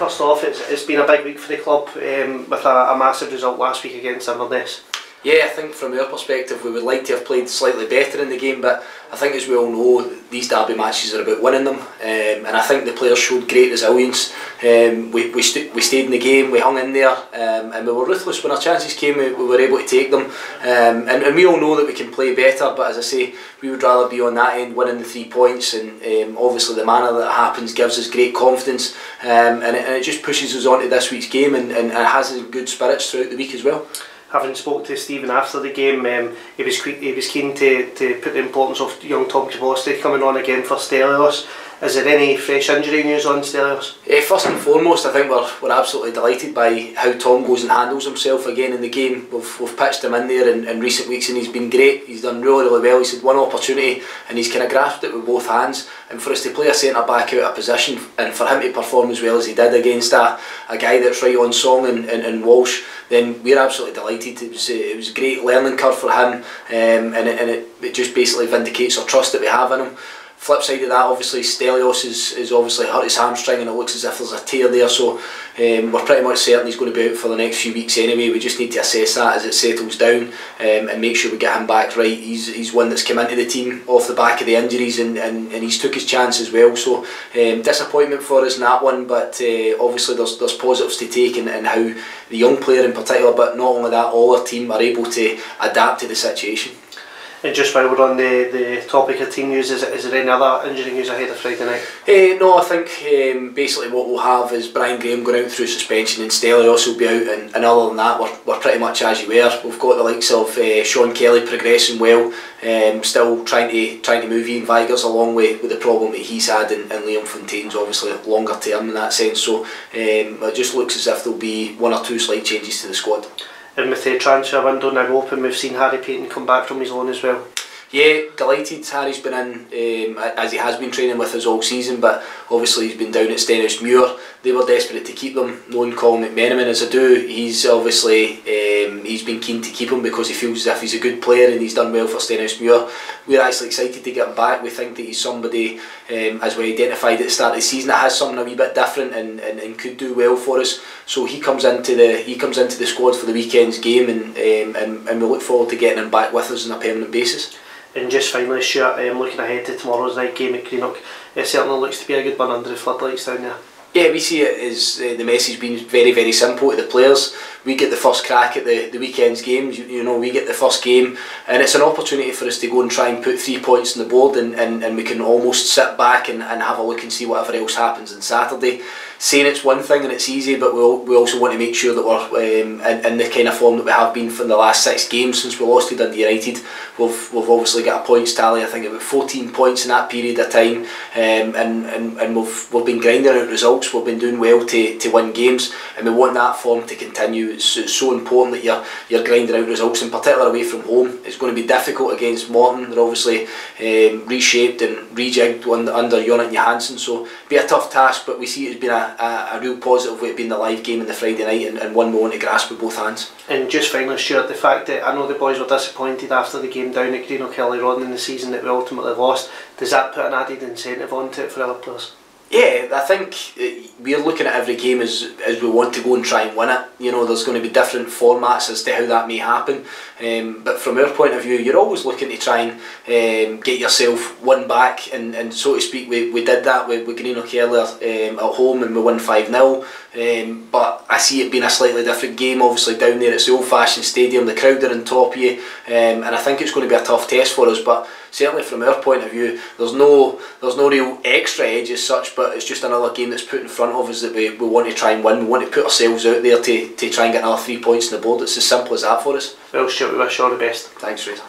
first off, it's been a big week for the club with a massive result last week against Inverness. Yeah, I think from our perspective we would like to have played slightly better in the game, but I think, as we all know, these derby matches are about winning them, and I think the players showed great resilience. We stayed in the game, we hung in there, and we were ruthless when our chances came. We were able to take them, and we all know that we can play better, but as I say, we would rather be on that end winning the 3 points, and obviously the manner that happens gives us great confidence, and it just pushes us on to this week's game, and has us in good spirits throughout the week as well. Having spoke to Stephen after the game, he was keen to put the importance of young Tom Kavosti coming on again for Stelios. Is there any fresh injury news on Stelios? First and foremost, I think we're absolutely delighted by how Tom goes and handles himself again in the game. We've pitched him in there in recent weeks, and he's been great. He's done really well. He's had one opportunity and he's kind of grasped it with both hands. And for us to play a centre back out of position, and for him to perform as well as he did against a guy that's right on song and Walsh, then we're absolutely delighted. It was a great learning curve for him, and it just basically vindicates our trust that we have in him. Flip side of that, obviously Stelios is obviously hurt his hamstring, and it looks as if there's a tear there, so we're pretty much certain he's going to be out for the next few weeks anyway. We just need to assess that as it settles down, and make sure we get him back right. He's one that's come into the team off the back of the injuries, and he's took his chance as well, so disappointment for us in that one, but obviously there's positives to take in how the young player in particular, but not only that, all our team are able to adapt to the situation. And just while we're on the topic of team news, is there any other injury news ahead of Friday night? No, I think basically what we'll have is Brian Graham going out through suspension, and Stelios will be out, and other than that we're pretty much as you were. We've got the likes of Sean Kelly progressing well, still trying to move Ian Vigurs along with the problem that he's had, and Liam Fontaine's obviously longer term in that sense, so it just looks as if there'll be one or two slight changes to the squad. And with the transfer window now open, we've seen Harry Payton come back from his loan as well. Yeah, delighted. Harry's been in, as he has been training with us all season, but obviously he's been down at Stenhousemuir. They were desperate to keep them, knowing Colin McMenamin as I do. He's obviously he's been keen to keep him because he feels as if he's a good player and he's done well for Stenhousemuir. We're actually excited to get him back. We think that he's somebody, as we identified at the start of the season, that has something a wee bit different and could do well for us. So he comes into the squad for the weekend's game, and we look forward to getting him back with us on a permanent basis. And just finally, Stuart, looking ahead to tomorrow's night game at Greenock, it certainly looks to be a good one under the floodlights down there. Yeah, we see it as the message being very, very simple to the players. We get the first crack at the weekend's games, you know, we get the first game, and it's an opportunity for us to go and try and put 3 points on the board, and we can almost sit back and have a look and see whatever else happens on Saturday. Saying it's one thing and it's easy, but we also want to make sure that we're in the kind of form that we have been for the last 6 games since we lost to Dundee United. We've obviously got a points tally, I think about 14 points in that period of time, and we've been grinding out results. We've been doing well to win games, and we want that form to continue. It's so important that you're grinding out results, in particular away from home. It's going to be difficult against Morton. They're obviously reshaped and rejigged under Jonathan Johansson, so it'll be a tough task, but we see it as being a real positive way of being the live game on the Friday night, and one we want to grasp with both hands. And just finally, Stuart, the fact that I know the boys were disappointed after the game down at Greenock earlier on in the season that we ultimately lost, does that put an added incentive onto it for other players? Yeah, I think we're looking at every game as we want to go and try and win it. You know, there's going to be different formats as to how that may happen, but from our point of view, you're always looking to try and get yourself one back, and so to speak, we did that with Greenock earlier at home, and we won 5-0, but I see it being a slightly different game. Obviously down there it's the old fashioned stadium, the crowd are on top of you, and I think it's going to be a tough test for us, but certainly from our point of view, there's no real extra edge as such, but it's just another game that's put in front of us that we want to try and win. We want to put ourselves out there to try and get another 3 points on the board. It's as simple as that for us. Well, Stuart, we wish you all the best. Thanks, Fraser.